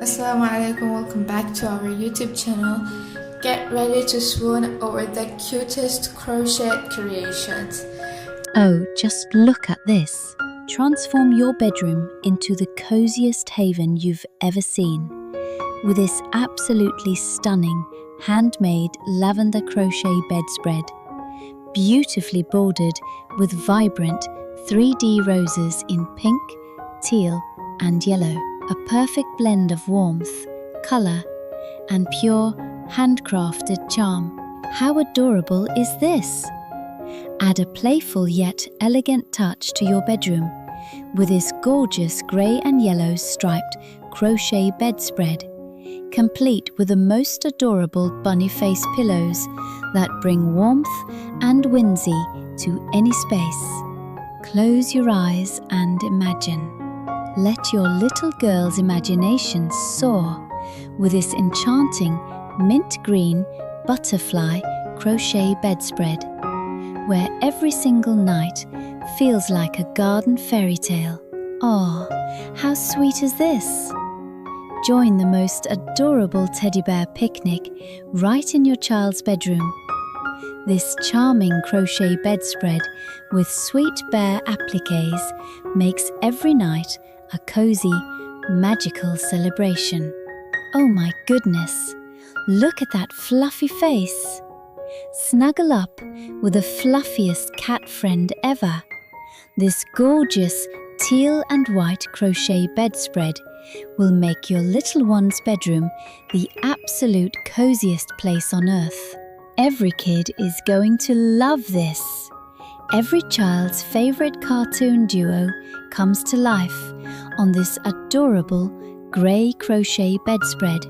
Assalamu alaikum, welcome back to our YouTube channel. Get ready to swoon over the cutest crochet creations. Oh, just look at this. Transform your bedroom into the coziest haven you've ever seen with this absolutely stunning handmade lavender crochet bedspread, beautifully bordered with vibrant 3D roses in pink, teal and yellow. A perfect blend of warmth, color, and pure, handcrafted charm. How adorable is this? Add a playful yet elegant touch to your bedroom with this gorgeous grey and yellow striped crochet bedspread, complete with the most adorable bunny face pillows that bring warmth and whimsy to any space. Close your eyes and imagine. Let your little girl's imagination soar with this enchanting mint green butterfly crochet bedspread, where every single night feels like a garden fairy tale. Oh, how sweet is this? Join the most adorable teddy bear picnic right in your child's bedroom. This charming crochet bedspread with sweet bear appliques makes every night a cozy, magical celebration. Oh my goodness, look at that fluffy face. Snuggle up with the fluffiest cat friend ever. This gorgeous teal and white crochet bedspread will make your little one's bedroom the absolute coziest place on earth. Every kid is going to love this. Every child's favorite cartoon duo comes to life on this adorable grey crochet bedspread.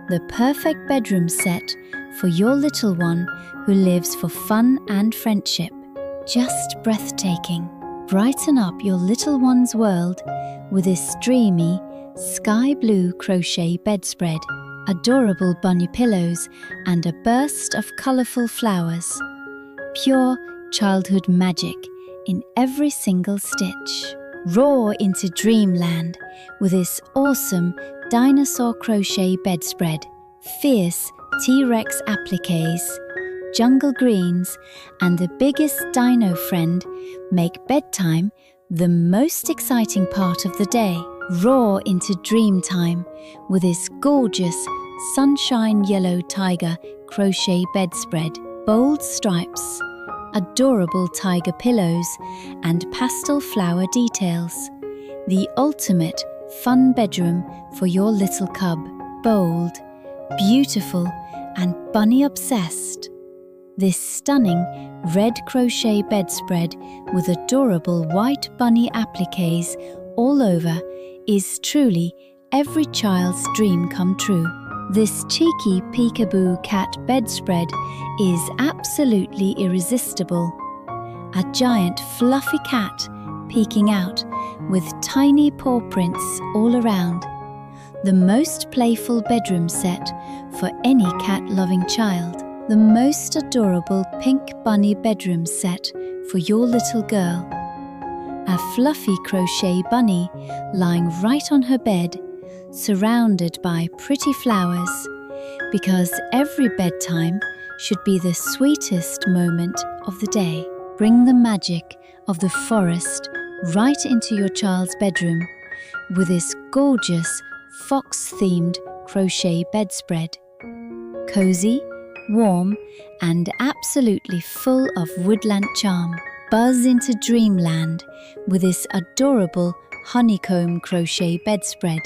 The perfect bedroom set for your little one who lives for fun and friendship. Just breathtaking. Brighten up your little one's world with this dreamy sky blue crochet bedspread, adorable bunny pillows and a burst of colourful flowers. Pure childhood magic in every single stitch. Roar into dreamland with this awesome Dinosaur crochet bedspread, fierce T-Rex appliques, jungle greens and the biggest dino friend make bedtime the most exciting part of the day. Roar into dream time with this gorgeous sunshine yellow tiger crochet bedspread, bold stripes, adorable tiger pillows and pastel flower details. The ultimate fun bedroom for your little cub. Bold, beautiful and bunny obsessed. This stunning red crochet bedspread with adorable white bunny appliques all over is truly every child's dream come true. This cheeky Peekaboo cat bedspread is absolutely irresistible. A giant fluffy cat peeking out with tiny paw prints all around. The most playful bedroom set for any cat-loving child. The most adorable pink bunny bedroom set for your little girl. A fluffy crochet bunny lying right on her bed, surrounded by pretty flowers, because every bedtime should be the sweetest moment of the day. Bring the magic of the forest right into your child's bedroom with this gorgeous fox-themed crochet bedspread. Cozy, warm, and absolutely full of woodland charm. Buzz into dreamland with this adorable honeycomb crochet bedspread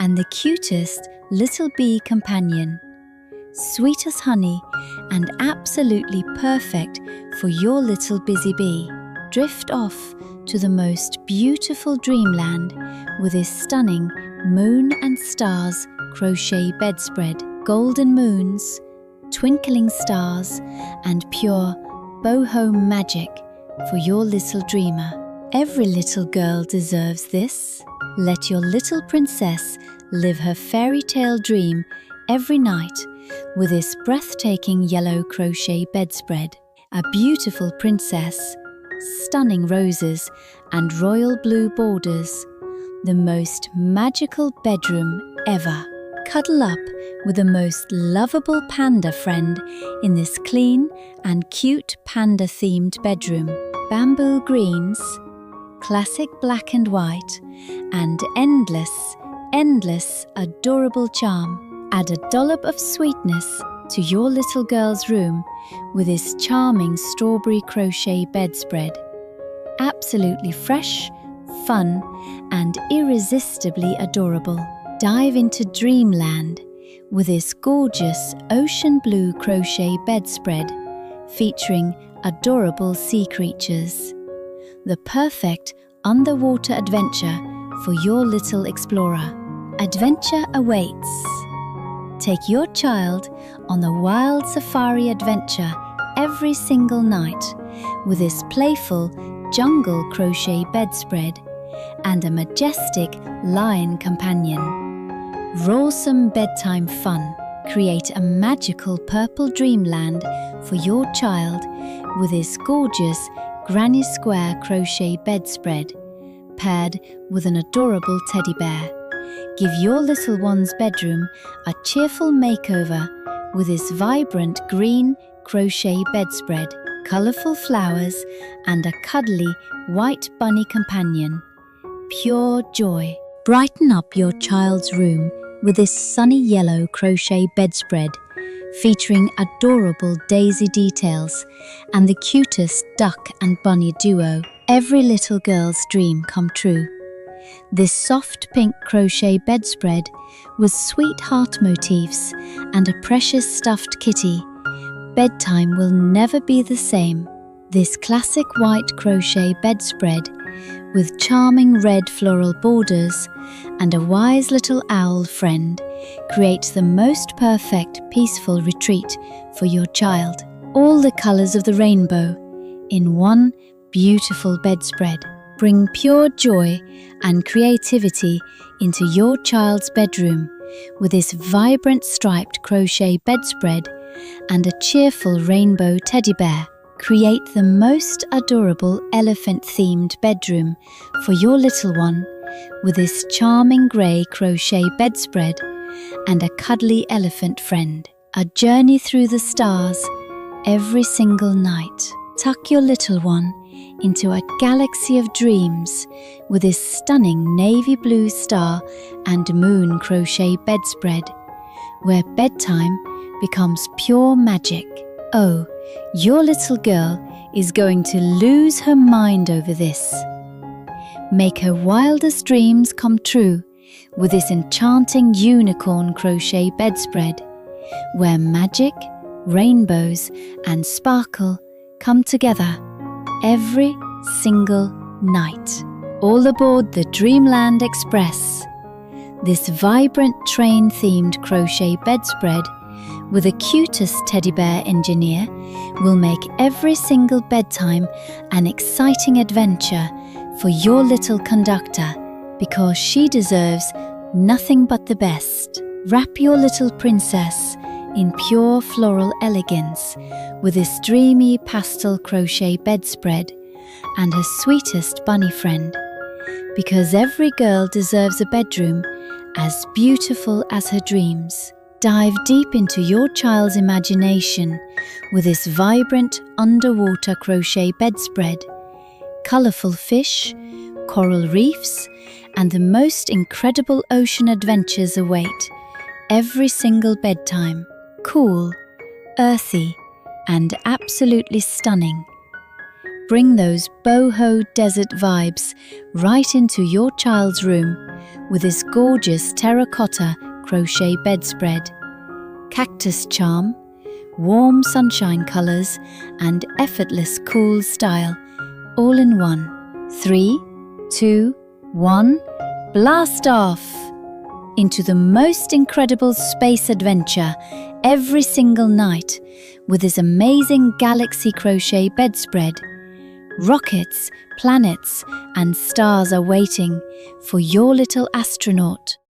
and the cutest little bee companion. Sweet as honey and absolutely perfect for your little busy bee. Drift off to the most beautiful dreamland with this stunning moon and stars crochet bedspread. Golden moons, twinkling stars and pure boho magic for your little dreamer. Every little girl deserves this. Let your little princess live her fairy tale dream every night with this breathtaking yellow crochet bedspread. A beautiful princess, stunning roses and royal blue borders. The most magical bedroom ever. Cuddle up with the most lovable panda friend in this clean and cute panda-themed bedroom. Bamboo greens, classic black and white, and endless adorable charm. Add a dollop of sweetness to your little girl's room with this charming strawberry crochet bedspread. Absolutely fresh, fun, and irresistibly adorable. Dive into dreamland with this gorgeous ocean blue crochet bedspread featuring adorable sea creatures. The perfect underwater adventure for your little explorer. Adventure awaits. Take your child on a wild safari adventure every single night with this playful jungle crochet bedspread and a majestic lion companion. Rawsome bedtime fun. Create a magical purple dreamland for your child with this gorgeous granny square crochet bedspread paired with an adorable teddy bear. Give your little one's bedroom a cheerful makeover with this vibrant green crochet bedspread, colourful flowers, and a cuddly white bunny companion. Pure joy. Brighten up your child's room with this sunny yellow crochet bedspread featuring adorable daisy details and the cutest duck and bunny duo. Every little girl's dream come true. This soft pink crochet bedspread with sweet heart motifs and a precious stuffed kitty. Bedtime will never be the same. This classic white crochet bedspread with charming red floral borders and a wise little owl friend creates the most perfect peaceful retreat for your child. All the colours of the rainbow in one beautiful bedspread. Bring pure joy and creativity into your child's bedroom with this vibrant striped crochet bedspread and a cheerful rainbow teddy bear. Create the most adorable elephant-themed bedroom for your little one with this charming grey crochet bedspread and a cuddly elephant friend. A journey through the stars every single night. Tuck your little one into a galaxy of dreams with this stunning navy blue star and moon crochet bedspread, where bedtime becomes pure magic. Oh, your little girl is going to lose her mind over this. Make her wildest dreams come true with this enchanting unicorn crochet bedspread, where magic, rainbows, and sparkle come together every single night. All aboard the Dreamland Express. This vibrant train-themed crochet bedspread with a cutest teddy bear engineer will make every single bedtime an exciting adventure for your little conductor, because she deserves nothing but the best. Wrap your little princess in pure floral elegance with this dreamy pastel crochet bedspread and her sweetest bunny friend, because every girl deserves a bedroom as beautiful as her dreams. Dive deep into your child's imagination with this vibrant underwater crochet bedspread. Colourful fish, coral reefs, and the most incredible ocean adventures await every single bedtime. Cool, earthy, and absolutely stunning. Bring those boho desert vibes right into your child's room with this gorgeous terracotta crochet bedspread. Cactus charm, warm sunshine colours, and effortless cool style, all in one. 3, 2, 1, blast off! Into the most incredible space adventure every single night with this amazing galaxy crochet bedspread. Rockets, planets, and stars are waiting for your little astronaut.